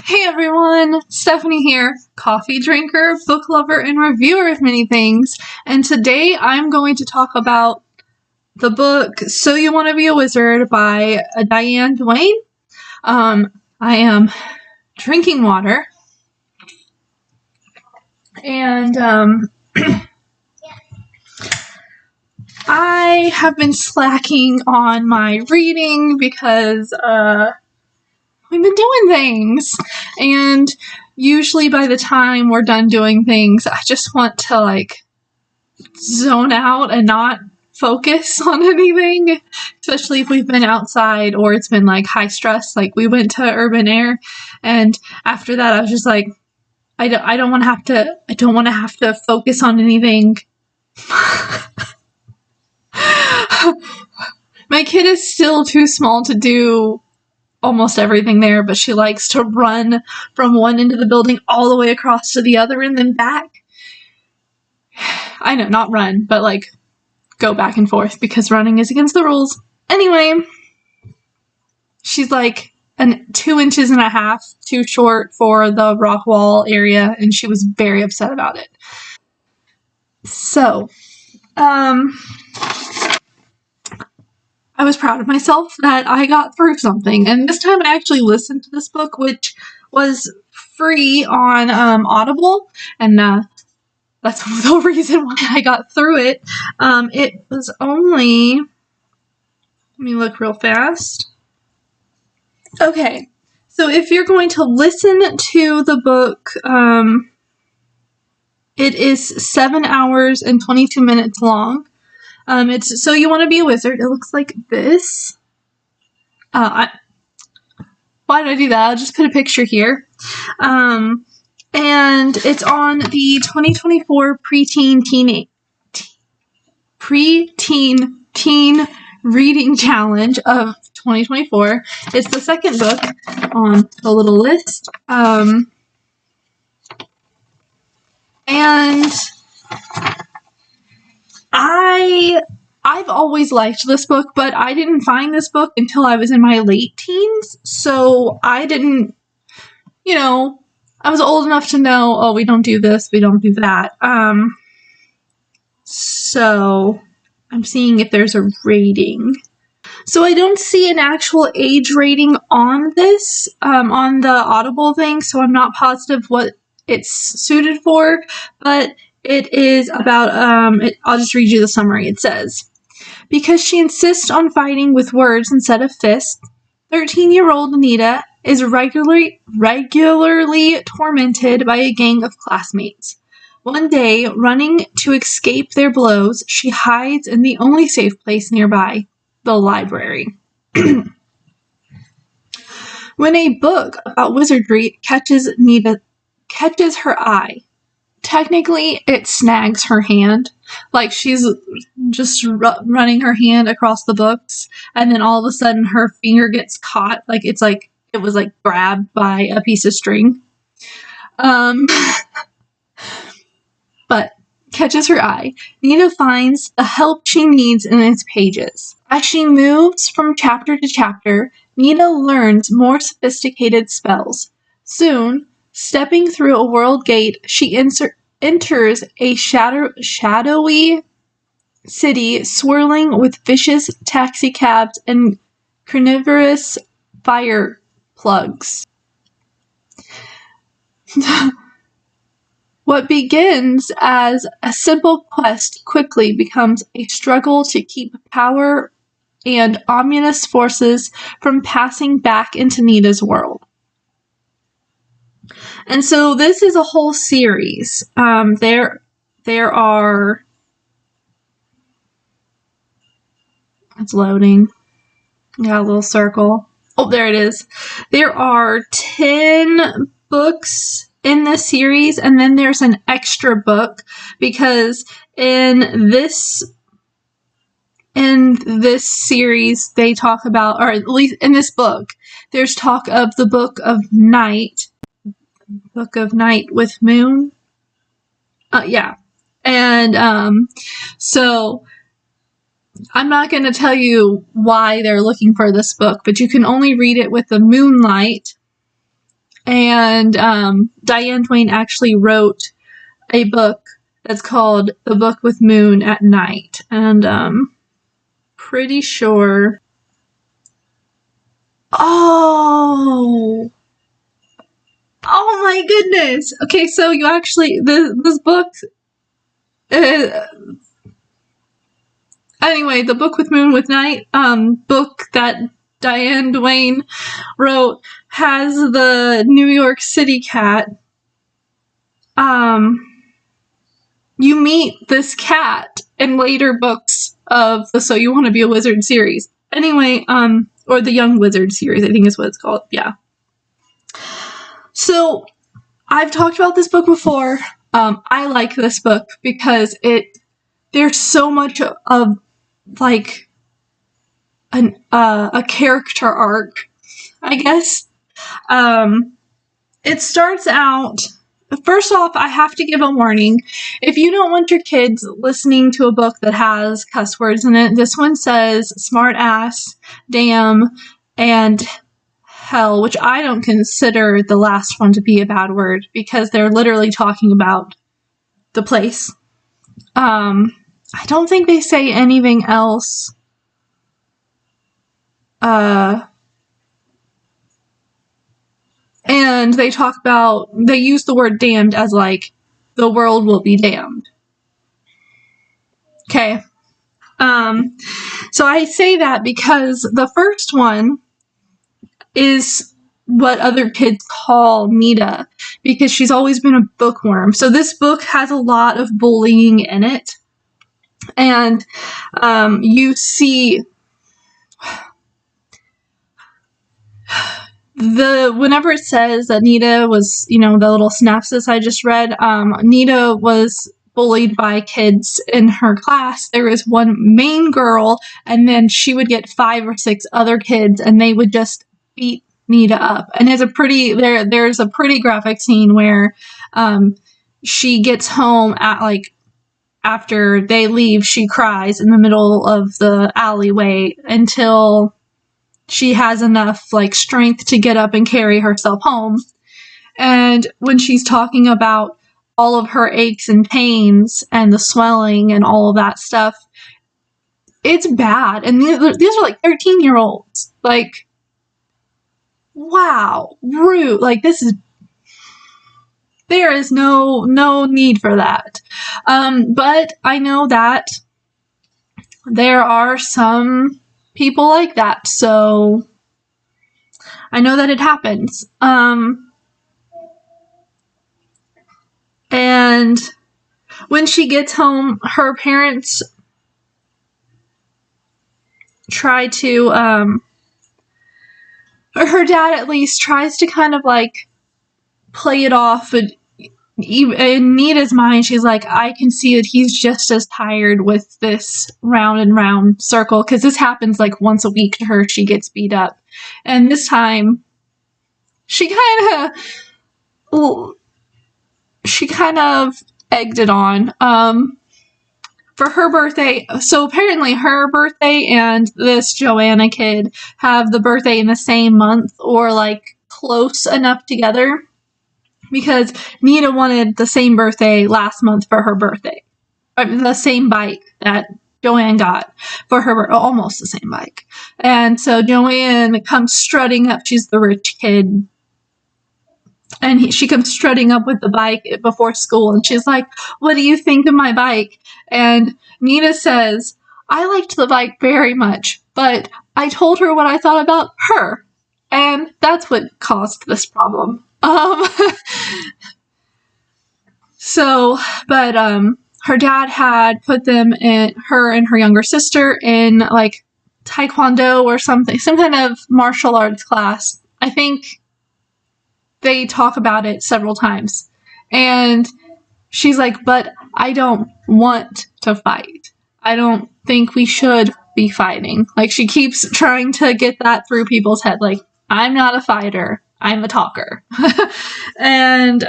Hey everyone, Stephanie here, coffee drinker, book lover, and reviewer of many things. And today I'm going to talk about the book So You Want to Be a Wizard by Diane. Duane. I am drinking water, and I have been slacking on my reading because we've been doing things, and usually by the time we're done doing things, I just want to zone out and not focus on anything, especially if we've been outside or it's been high stress. We went to Urban Air, and after that I was just like, I don't want to have to focus on anything. My kid is still too small to do almost everything there, but she likes to run from one end of the building all the way across to the other and then back. I know, not run, but go back and forth because running is against the rules. Anyway, she's 2.5 inches too short for the rock wall area, and she was very upset about it. So, I was proud of myself that I got through something, and this time I actually listened to this book, which was free on Audible, and that's the reason why I got through it. It was only, let me look real fast. Okay, so if you're going to listen to the book, it is 7 hours and 22 minutes long. It's So You Want to Be a Wizard. It looks like this. Why did I do that? I'll just put a picture here. And it's on the 2024 preteen teen reading challenge of 2024. It's the second book on the little list. And I've always liked this book, but I didn't find this book until I was in my late teens, so I didn't, I was old enough to know, oh, we don't do this, we don't do that. So I'm seeing if there's a rating. So I don't see an actual age rating on this, on the Audible thing, so I'm not positive what it's suited for, but it is about, I'll just read you the summary. It says, because she insists on fighting with words instead of fists, 13-year-old Anita is regularly tormented by a gang of classmates. One day, running to escape their blows, she hides in the only safe place nearby, the library. When a book about wizardry catches her eye, technically it snags her hand. She's just running her hand across the books, and then all of a sudden her finger gets caught. It was grabbed by a piece of string. But catches her eye. Nita finds the help she needs in its pages. As she moves from chapter to chapter, Nita learns more sophisticated spells. Soon, stepping through a world gate, she enters a shadowy city swirling with vicious taxicabs and carnivorous fire plugs. What begins as a simple quest quickly becomes a struggle to keep power and ominous forces from passing back into Nita's world. And so this is a whole series. There are... It's loading. Got a little circle. Oh, there it is. There are 10 books in this series, and then there's an extra book because in this series they talk about, or at least in this book, there's talk of the Book of Night with Moon. Yeah. And so I'm not going to tell you why they're looking for this book, but you can only read it with the moonlight And Diane Duane actually wrote a book that's called The Book with Moon at Night. And pretty sure... Oh my goodness! Okay, so you actually... This book... Anyway, The Book with Moon with Night, book that Diane Duane wrote, has the New York City cat. You meet this cat in later books of the So You Want to Be a Wizard series. Anyway, or the Young Wizard series, I think is what it's called. Yeah. So, I've talked about this book before. I like this book because there's so much of, like, a character arc, I guess. It starts out... First off, I have to give a warning. If you don't want your kids listening to a book that has cuss words in it, this one says smart ass, damn, and hell, which I don't consider the last one to be a bad word because they're literally talking about the place. I don't think they say anything else. And they use the word damned as like, the world will be damned. Okay. So I say that because the first one is what other kids call Nita, because she's always been a bookworm. So this book has a lot of bullying in it. And you see... whenever it says that Nita was, the little synopsis I just read, Nita was bullied by kids in her class. There was one main girl, and then she would get 5 or 6 other kids, and they would just beat Nita up. And there's a pretty graphic scene where she gets home at, like, after they leave, she cries in the middle of the alleyway until she has enough, like, strength to get up and carry herself home. And when she's talking about all of her aches and pains and the swelling and all of that stuff, it's bad. And these are like 13-year-olds. Like, wow, rude. Like, there is no need for that. But I know that there are some people like that, so I know that it happens. And when she gets home, her parents try to, or her dad at least tries to kind of like play it off, but in Nita's mind, she's like, I can see that he's just as tired with this round and round circle, because this happens like once a week to her. She gets beat up. And this time, she kind of egged it on. For her birthday, so apparently her birthday and this Joanna kid have the birthday in the same month, or like close enough together. Because Nita wanted the same birthday last month for her birthday. The same bike that Joanne got for her, almost the same bike. And so Joanne comes strutting up. She's the rich kid. And she comes strutting up with the bike before school. And she's like, what do you think of my bike? And Nita says, I liked the bike very much, but I told her what I thought about her. And that's what caused this problem. Her dad had put her and her younger sister in like taekwondo or something, some kind of martial arts class. I think they talk about it several times. And she's like, but I don't want to fight. I don't think we should be fighting. Like, she keeps trying to get that through people's head. Like, I'm not a fighter. I'm a talker. And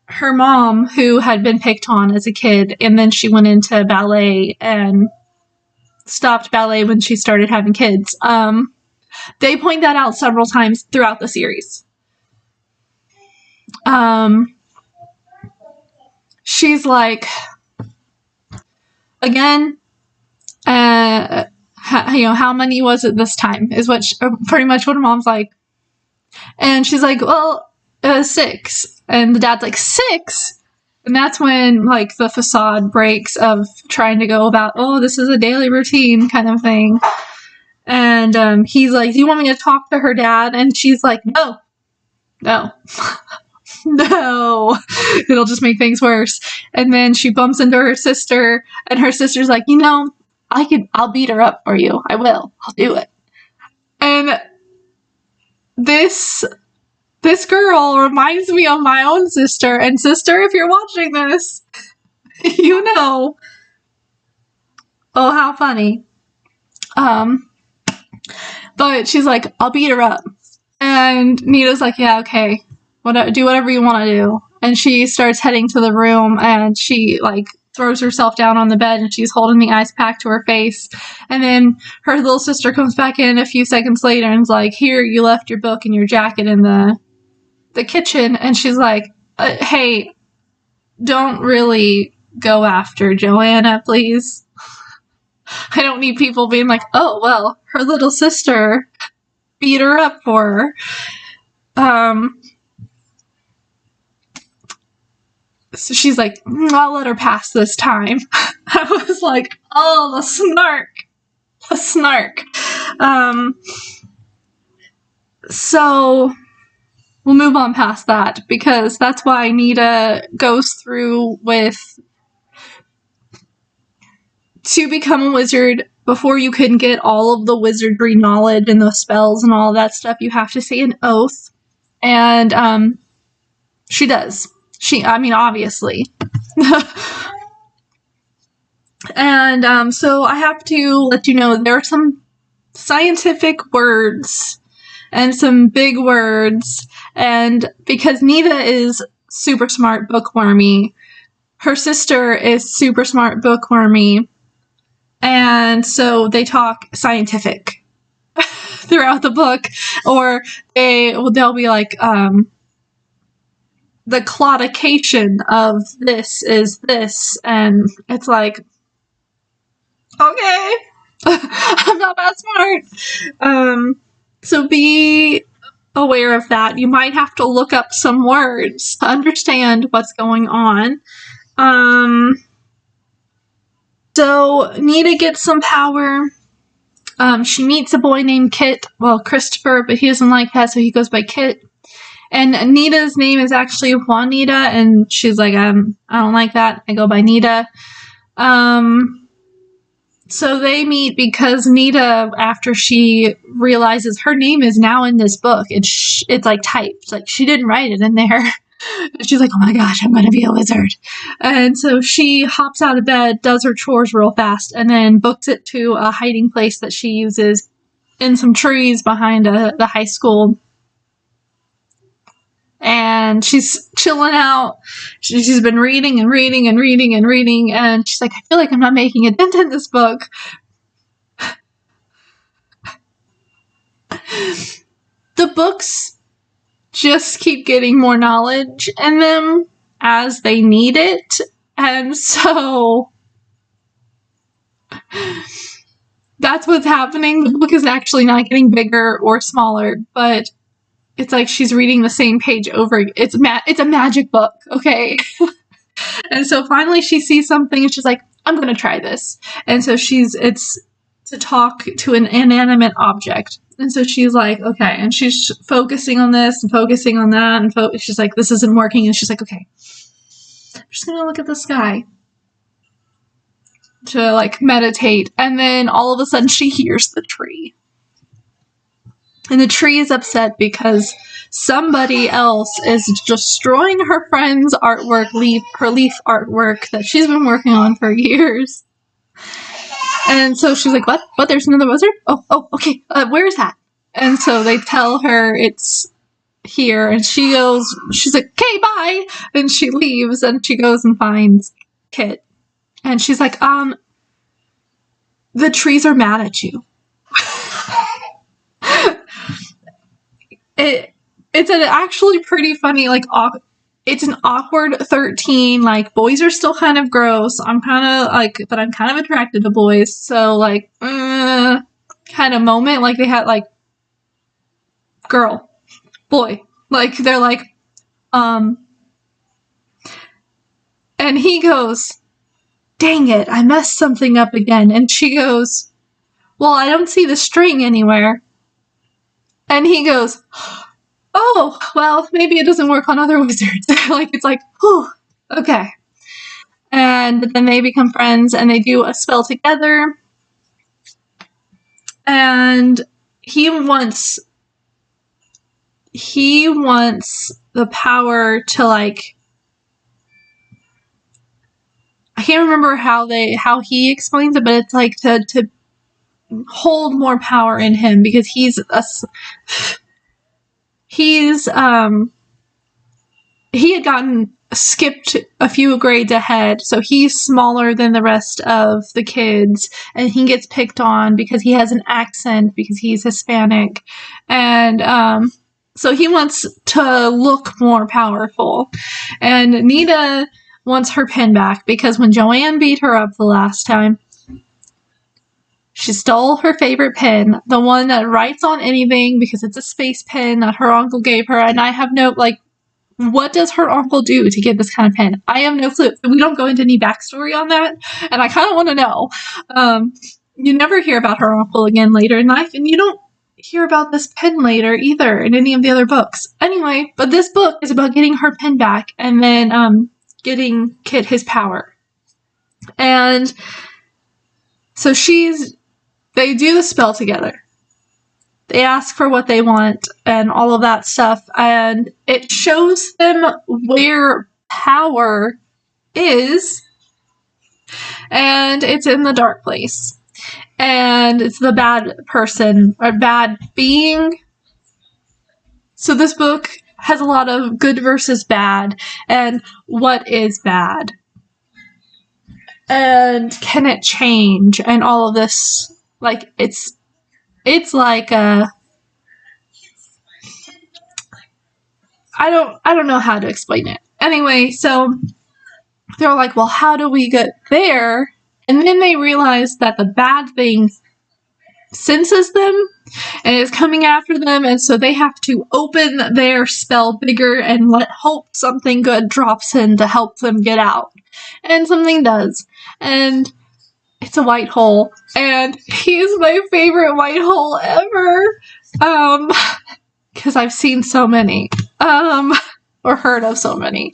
her mom, who had been picked on as a kid, and then she went into ballet and stopped ballet when she started having kids. They point that out several times throughout the series. she's like, again, how many was it this time? Is what pretty much what her mom's like. And she's like, well, 6. And the dad's like, 6? And that's when, like, the facade breaks of trying to go about, oh, this is a daily routine kind of thing. And he's like, do you want me to talk to her dad? And she's like, no. No. It'll just make things worse. And then she bumps into her sister, and her sister's like, I'll beat her up for you. I will. I'll do it. And this girl reminds me of my own sister. And sister, if you're watching this, you know. Oh, how funny. But she's like, I'll beat her up. And Nita's like, yeah, okay. Do whatever you want to do. And she starts heading to the room, and she, like, throws herself down on the bed, and she's holding the ice pack to her face. And then her little sister comes back in a few seconds later and is like, here, you left your book and your jacket in the kitchen. And she's like, hey, don't really go after Joanna, please. I don't need people being like, oh, well, her little sister beat her up for her. So she's like, I'll let her pass this time. I was like, oh, the snark. The snark. So we'll move on past that, because that's why Nita goes through with, to become a wizard, before you can get all of the wizardry knowledge and the spells and all that stuff, you have to say an oath. And she does. Obviously. And so I have to let you know there are some scientific words and some big words. And because Nita is super smart bookwormy, her sister is super smart bookwormy. And so they talk scientific throughout the book, or they'll be like, the claudication of this is this, and it's like, okay, I'm not that smart. So be aware of that. You might have to look up some words to understand what's going on. So Nita gets some power. She meets a boy named Kit. Well, Christopher, but he doesn't like that, so he goes by Kit. And Nita's name is actually Juanita, and she's like, I don't like that. I go by Nita. So they meet because Nita, after she realizes her name is now in this book, it's like typed. Like, she didn't write it in there. She's like, oh my gosh, I'm going to be a wizard. And so she hops out of bed, does her chores real fast, and then books it to a hiding place that she uses in some trees behind the high school. And she's chilling out. She's been reading and reading and reading and reading, and she's like, I feel like I'm not making a dent in this book. The books just keep getting more knowledge in them as they need it, and so that's what's happening. The book is actually not getting bigger or smaller, but it's like she's reading the same page over again. It's a magic book, okay? And so finally she sees something and she's like, I'm going to try this. And so it's to talk to an inanimate object. And so she's like, okay. And she's focusing on this and focusing on that. And she's like, this isn't working. And she's like, okay, I'm just going to look at the sky to, like, meditate. And then all of a sudden she hears the tree. And the tree is upset because somebody else is destroying her friend's artwork, her leaf artwork that she's been working on for years. And so she's like, what? What? There's another wizard? Oh, okay. Where is that? And so they tell her it's here. And she's like, okay, bye. And she leaves and she goes and finds Kit. And she's like, the trees are mad at you. It's an actually pretty funny, like, it's an awkward 13. Like, boys are still kind of gross. I'm kind of like, but I'm kind of attracted to boys. So, like, kind of moment. Like, they had, like, girl, boy. Like, they're like, and he goes, dang it, I messed something up again. And she goes, well, I don't see the string anywhere. And he goes, oh, well, maybe it doesn't work on other wizards. Like, it's like, whew, okay. And then they become friends and they do a spell together. And he wants the power to, like, I can't remember how he explains it, but it's like to hold more power in him because he had gotten skipped a few grades ahead, so he's smaller than the rest of the kids, and he gets picked on because he has an accent because he's Hispanic, and so he wants to look more powerful. And Nita wants her pen back because when Joanne beat her up the last time, she stole her favorite pen, the one that writes on anything because it's a space pen that her uncle gave her, and I have no, like, what does her uncle do to get this kind of pen? I have no clue. We don't go into any backstory on that, and I kind of want to know. You never hear about her uncle again later in life, and you don't hear about this pen later either in any of the other books. Anyway, but this book is about getting her pen back and then getting Kit his power. And so they do the spell together. They ask for what they want and all of that stuff, and it shows them where power is, and it's in the dark place. And it's the bad person, or bad being. So this book has a lot of good versus bad, and what is bad. And can it change, and all of this, like, it's like I don't know how to explain it. Anyway, so they're like, well, how do we get there? And then they realize that the bad thing senses them and is coming after them, and so they have to open their spell bigger and hope something good drops in to help them get out. And something does. And it's a white hole. And he's my favorite white hole ever. Because I've seen so many. Or heard of so many.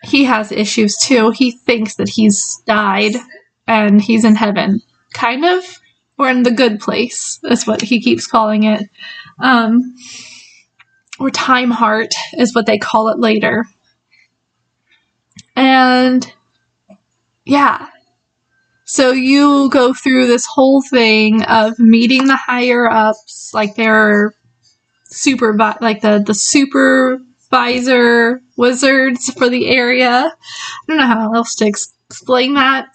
He has issues too. He thinks that he's died and he's in heaven. Kind of. Or in the good place, is what he keeps calling it. Or time heart is what they call it later. And yeah. So you go through this whole thing of meeting the higher ups, like they're the supervisor wizards for the area. I don't know how else to explain that.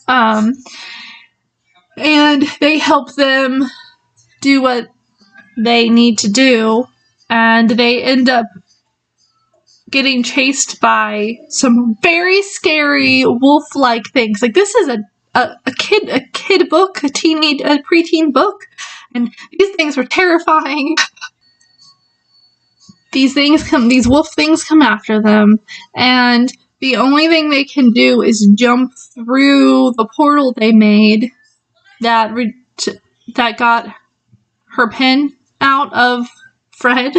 And they help them do what they need to do, and they end up getting chased by some very scary wolf-like things. Like, this is a kid book, a preteen book, and these things were terrifying. These wolf things come after them, and the only thing they can do is jump through the portal they made that got her pen out of Fred.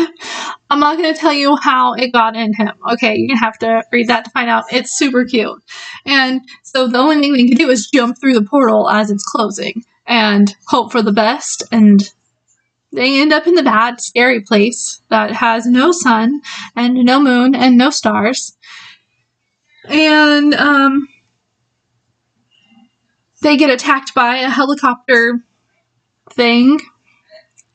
I'm not going to tell you how it got in him. Okay, you're going to have to read that to find out. It's super cute. And so the only thing they can do is jump through the portal as it's closing and hope for the best, and they end up in the bad, scary place that has no sun and no moon and no stars. And they get attacked by a helicopter thing,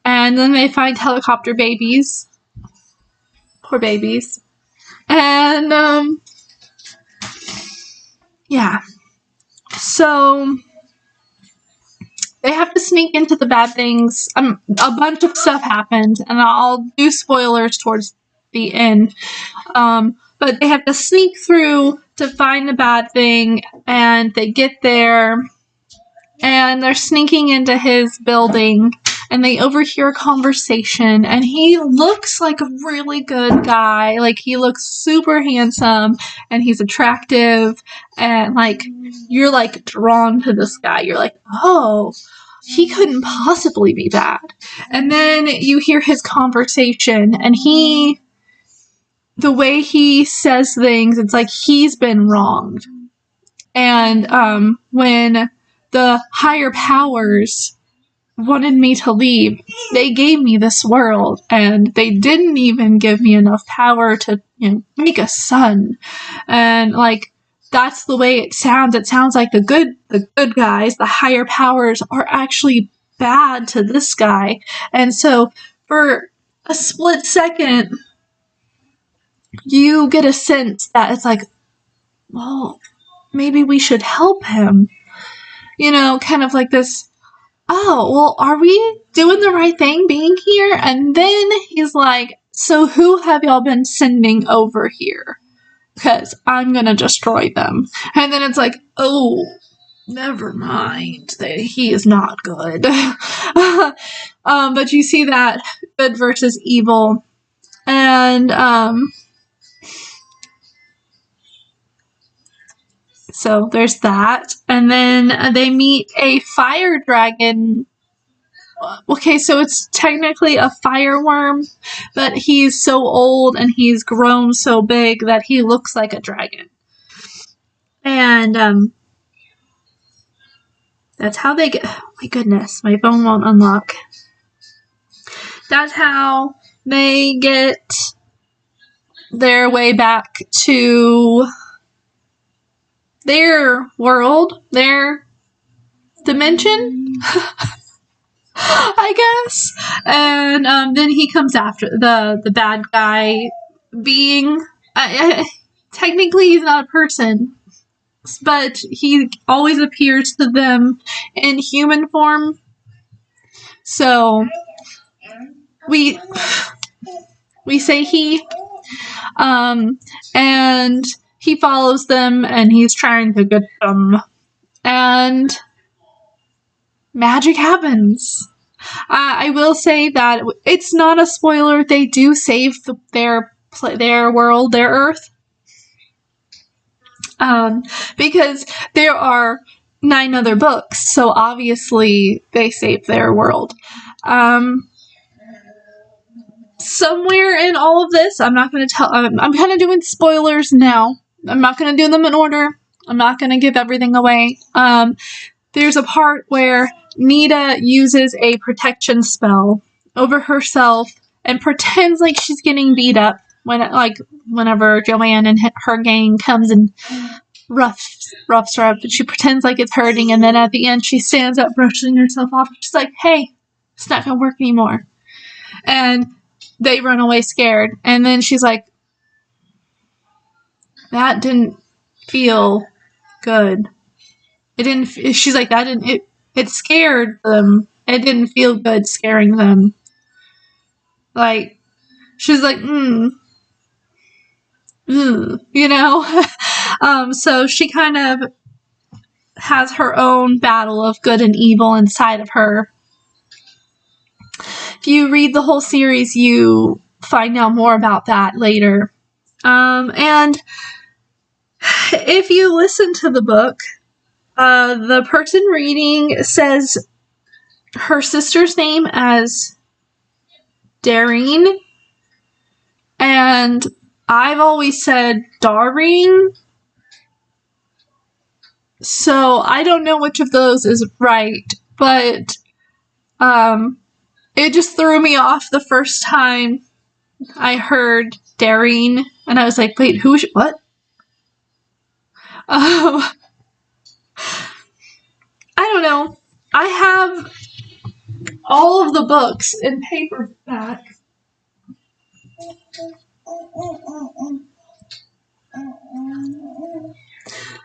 and then they find helicopter babies. Poor babies. And yeah. So they have to sneak into the bad things. A bunch of stuff happened, and I'll do spoilers towards the end. but they have to sneak through to find the bad thing, and they get there, and they're sneaking into his building, and they overhear a conversation, and he looks like a really good guy. Like, he looks super handsome, and he's attractive, and, like, you're, like, drawn to this guy. You're like, oh, he couldn't possibly be bad. And then you hear his conversation, and the way he says things, it's like he's been wronged. And when the higher powers wanted me to leave, they gave me this world, and they didn't even give me enough power to, make a son. And, like, that's the way it sounds. It sounds like the good guys, the higher powers, are actually bad to this guy. And so for a split second, you get a sense that it's like, well, maybe we should help him. Kind of like this, oh, well, are we doing the right thing being here? And then he's like, so who have y'all been sending over here? Because I'm going to destroy them. And then it's like, oh, never mind. He is not good. But you see that good versus evil. And so there's that. And then they meet a fire dragon. Okay, so it's technically a fireworm, but he's so old and he's grown so big that he looks like a dragon. And that's how they get... Oh my goodness, my phone won't unlock. That's how they get their way back to their world, their dimension, I guess. And then he comes after the bad guy being... technically, he's not a person, but he always appears to them in human form. So we say he, and he follows them, and he's trying to get them, and magic happens. I will say that it's not a spoiler. They do save their world, their Earth, because there are 9 other books, so obviously they save their world. Somewhere in all of this, I'm not going to tell, I'm kind of doing spoilers now. I'm not going to do them in order. I'm not going to give everything away. There's a part where Nita uses a protection spell over herself and pretends like she's getting beat up whenever Joanne and her gang comes and roughs her up, and she pretends like it's hurting, and then at the end she stands up brushing herself off. She's like, hey, it's not going to work anymore. And they run away scared. And then she's like, that didn't feel good. She's like, it scared them. It didn't feel good scaring them. Like, she's like, so she kind of has her own battle of good and evil inside of her. If you read the whole series, you find out more about that later. And if you listen to the book, the person reading says her sister's name as Diane, and I've always said Doreen. So I don't know which of those is right, but it just threw me off the first time I heard Diane, and I was like, wait, what? I don't know. I have all of the books in paperback.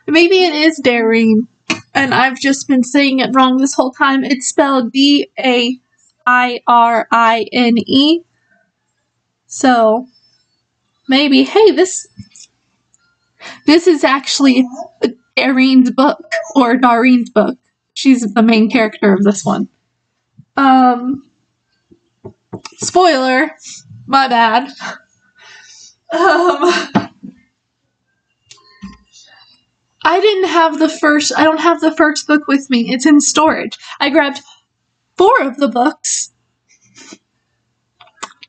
Maybe it is Diane, and I've just been saying it wrong this whole time. It's spelled Dairine. So maybe, hey, this This is actually Darine's book, or Darine's book. She's the main character of this one. Spoiler, my bad. I don't have the first book with me. It's in storage. I grabbed 4 of the books.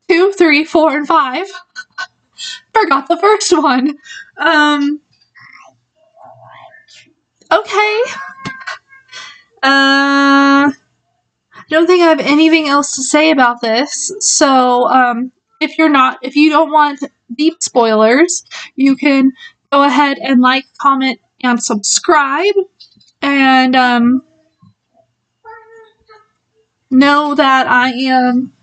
2, 3, 4, and 5. Forgot the first one. Okay. I don't think I have anything else to say about this. So, if you don't want deep spoilers, you can go ahead and like, comment, and subscribe. And, know that I am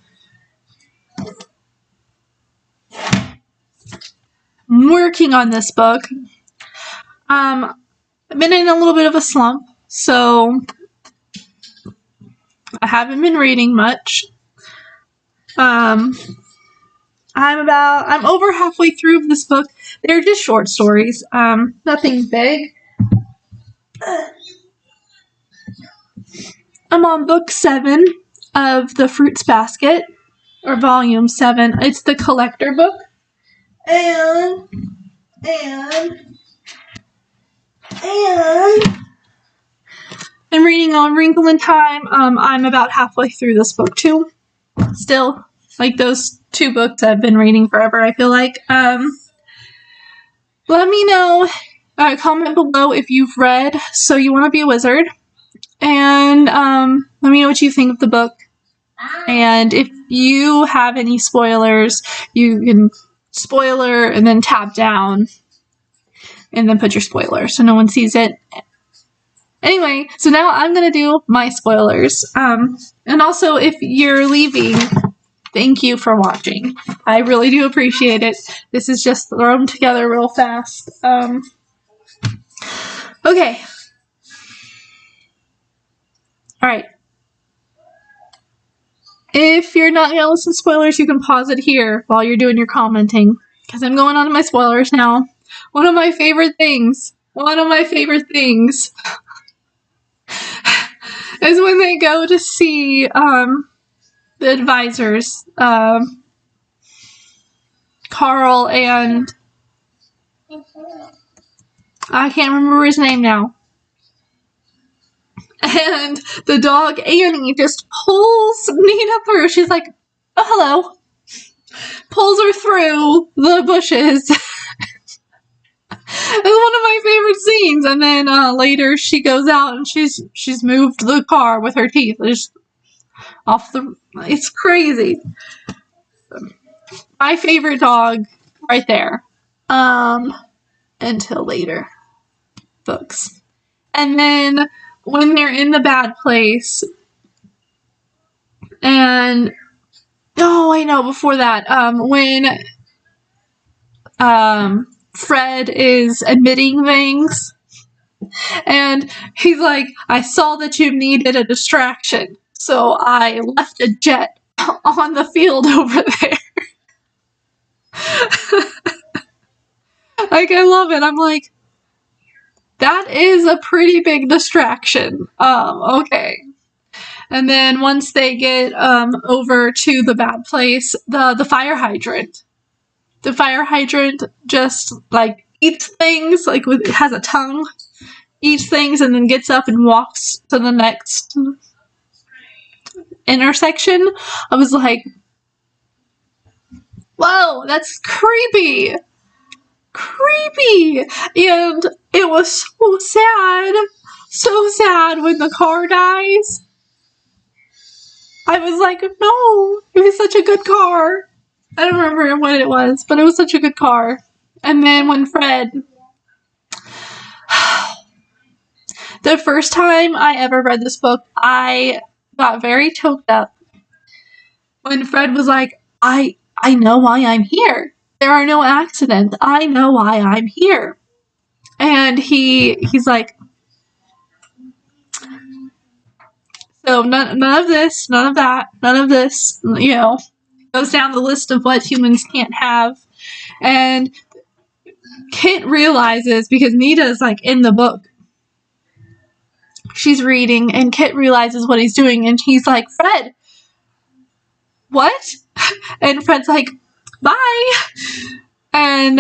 working on this book. I've been in a little bit of a slump, so I haven't been reading much. I'm over halfway through this book. They're just short stories, nothing big. I'm on book 7 of the Fruits Basket, or volume 7. It's the collector book. And I'm reading on Wrinkle in Time. I'm about halfway through this book too. Still, like those 2 books I've been reading forever, I feel like. Let me know, comment below if you've read So You Want to Be a Wizard. And let me know what you think of the book. And if you have any spoilers, you can spoiler and then tab down and then put your spoiler so no one sees it. Anyway, so now I'm going to do my spoilers. And also, if you're leaving, thank you for watching. I really do appreciate it. This is just thrown together real fast. Okay. Alright. If you're not going to listen to spoilers, you can pause it here while you're doing your commenting. Because I'm going on to my spoilers now. One of my favorite things is when they go to see the advisors, Carl and I can't remember his name now. And the dog Annie just pulls Nina through. She's like, "Oh, hello." Pulls her through the bushes. It's one of my favorite scenes. And then later she goes out and she's moved the car with her teeth. It's crazy. My favorite dog right there. Until later books. And then when they're in the bad place, and before that, when Fred is admitting things, and he's like, "I saw that you needed a distraction, so I left a jet on the field over there." Like, I love it. I'm like, that is a pretty big distraction. Okay. And then once they get over to the bad place, the fire hydrant. The fire hydrant just like eats things, like it has a tongue, eats things, and then gets up and walks to the next intersection. I was like, whoa, that's creepy. Creepy. And it was so sad when the car dies. I was like, no, it was such a good car. I don't remember what it was, but it was such a good car. And then when Fred, the first time I ever read this book, I got very choked up when Fred was like, I know why I'm here. There are no accidents. I know why I'm here. And he's like, so none of this, none of that, none of this, goes down the list of what humans can't have. And Kit realizes, because Nita's like in the book, she's reading, and Kit realizes what he's doing, and he's like, Fred, what? And Fred's like, bye. And,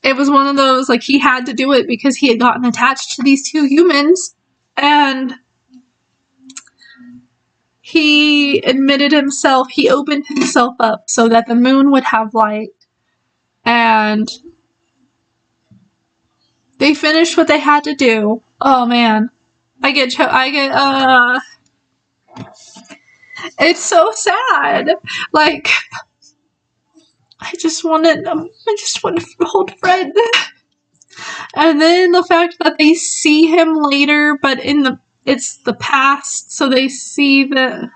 it was one of those, like, he had to do it because he had gotten attached to these two humans, and he opened himself up so that the moon would have light, and they finished what they had to do. Oh, man. It's so sad. Like, I just want to hold Fred. And then the fact that they see him later, but it's the past, so they see the...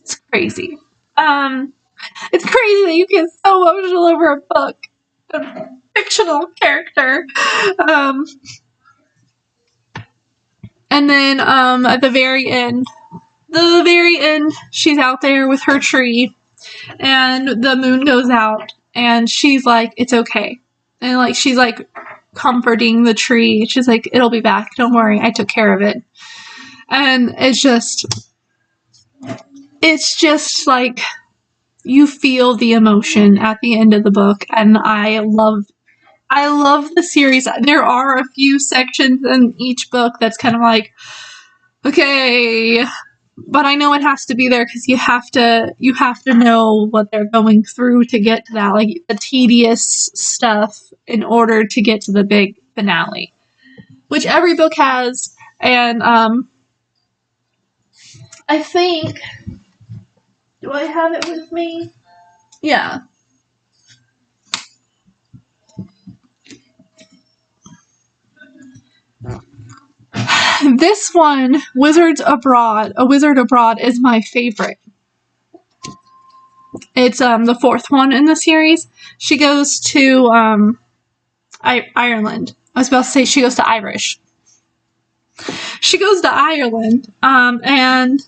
It's crazy. It's crazy that you get so emotional over a book. A fictional character. And then, at the very end, she's out there with her tree, and the moon goes out, and she's like, it's okay. And, like, she's, like, comforting the tree. She's like, it'll be back. Don't worry. I took care of it. And it's just, like, you feel the emotion at the end of the book, and I love the series. There are a few sections in each book that's kind of like, okay, but I know it has to be there because you have to know what they're going through to get to that, like the tedious stuff in order to get to the big finale, which every book has. And I think, do I have it with me? Yeah. This one, A Wizard Abroad, is my favorite. It's the fourth one in the series. She goes to Ireland. I was about to say she goes to Irish. She goes to Ireland, and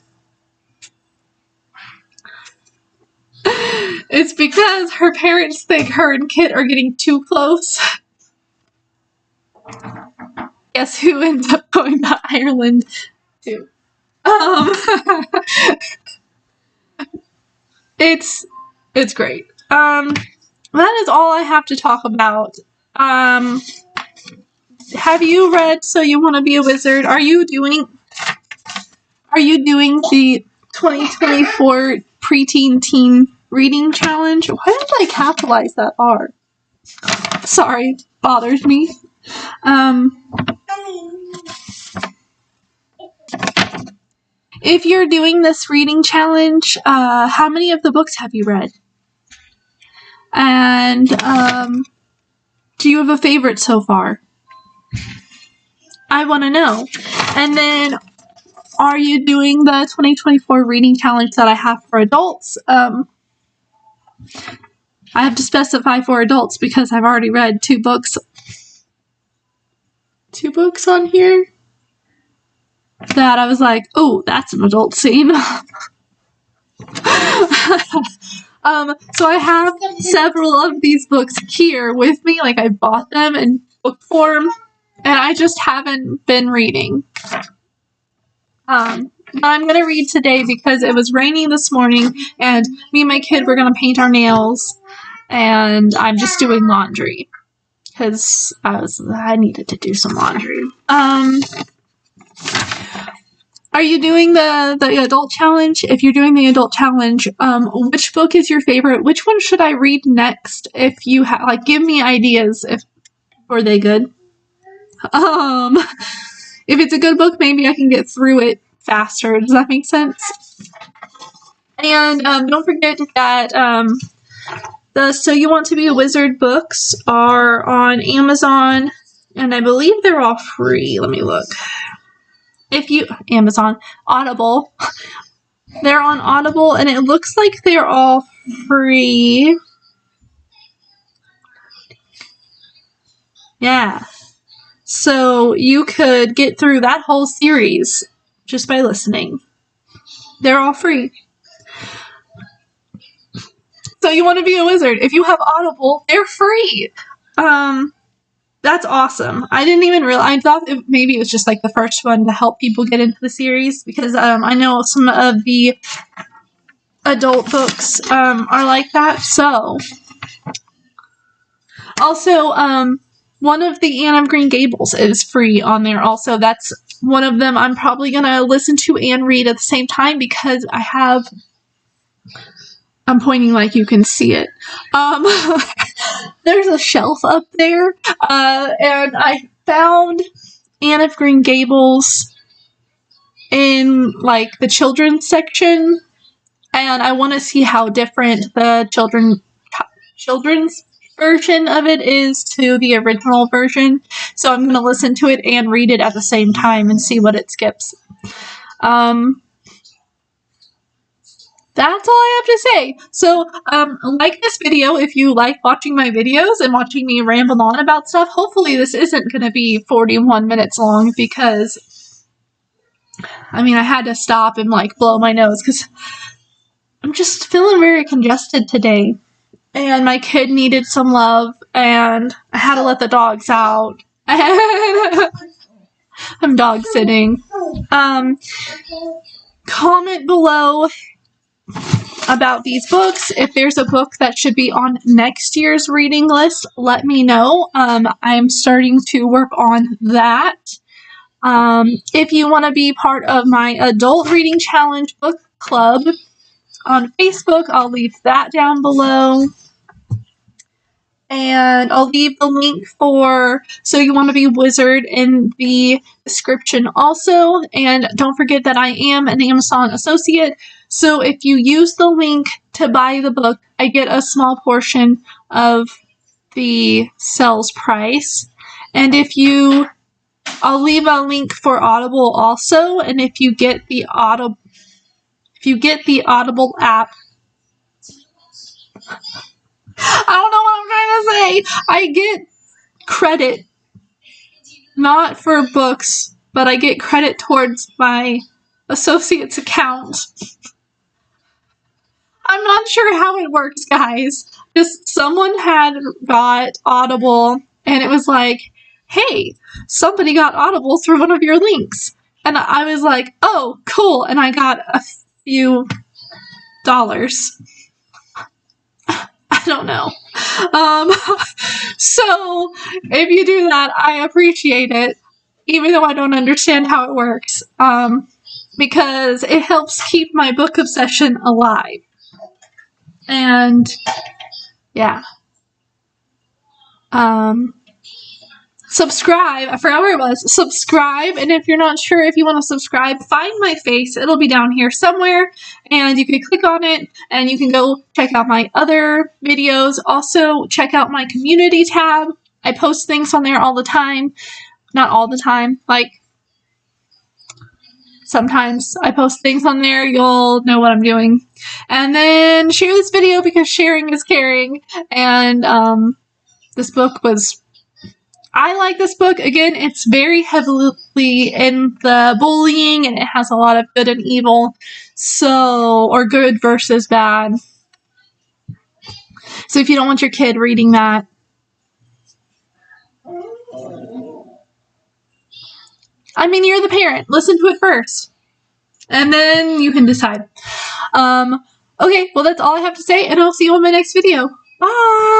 it's because her parents think her and Kit are getting too close. Guess who ends up going to Ireland too? It's great. That is all I have to talk about. Have you read So You Want to Be a Wizard? Are you doing the 2024 preteen teen reading challenge? Why did I capitalize that R? Sorry, it bothers me. If you're doing this reading challenge, how many of the books have you read? And do you have a favorite so far? I want to know. And then, are you doing the 2024 reading challenge that I have for adults? I have to specify for adults because I've already read two books on here that I was like, oh, that's an adult scene. So I have several of these books here with me, like I bought them in book form, and I just haven't been reading. But I'm going to read today because it was raining this morning, and me and my kid were going to paint our nails, and I'm just doing laundry because I needed to do some laundry. Are you doing the adult challenge? If you're doing the adult challenge, which book is your favorite? Which one should I read next? If you give me ideas. Are they good? If it's a good book, maybe I can get through it faster. Does that make sense? And don't forget that the So You Want to Be a Wizard books are on Amazon, and I believe they're all free. Let me look. Audible. They're on Audible, and it looks like they're all free. Yeah. So you could get through that whole series just by listening. They're all free. So you want to be a wizard. If you have Audible, they're free. That's awesome. I didn't even realize. I thought maybe it was just like the first one to help people get into the series, because I know some of the adult books are like that. So also, one of the Anne of Green Gables is free on there also. That's one of them I'm probably going to listen to and read at the same time, because I'm pointing like you can see it. There's a shelf up there, and I found Anne of Green Gables in like the children's section, and I want to see how different the children's version of it is to the original version. So I'm going to listen to it and read it at the same time and see what it skips. That's all I have to say. So, like this video if you like watching my videos and watching me ramble on about stuff. Hopefully this isn't going to be 41 minutes long, because, I mean, I had to stop and, like, blow my nose, because I'm just feeling very congested today. And my kid needed some love, and I had to let the dogs out. I'm dog sitting. Comment below about these books. If there's a book that should be on next year's reading list, let me know. I'm starting to work on that. If you want to be part of my Adult Reading Challenge book club on Facebook, I'll leave that down below. And I'll leave the link for So You Want to Be a Wizard in the description also. And don't forget that I am an Amazon associate. So if you use the link to buy the book, I get a small portion of the sales price. And I'll leave a link for Audible also. And if you get the Audible app, I don't know what I'm trying to say. I get credit, not for books, but I get credit towards my associate's account. I'm not sure how it works, guys. Just someone had got Audible, and it was like, hey, somebody got Audible through one of your links. And I was like, oh, cool. And I got a few dollars. I don't know. So if you do that, I appreciate it, even though I don't understand how it works, because it helps keep my book obsession alive. And yeah. Subscribe. I forgot where it was. Subscribe. And if you're not sure if you want to subscribe, find my face. It'll be down here somewhere. And you can click on it and you can go check out my other videos. Also, check out my community tab. I post things on there all the time. Not all the time. Like, sometimes I post things on there. You'll know what I'm doing. And then share this video, because sharing is caring. And this book was... I like this book. Again, it's very heavily in the bullying, and it has a lot of good and evil. So, or good versus bad. So if you don't want your kid reading that, I mean, you're the parent. Listen to it first. And then you can decide. Okay, well, that's all I have to say, and I'll see you on my next video. Bye!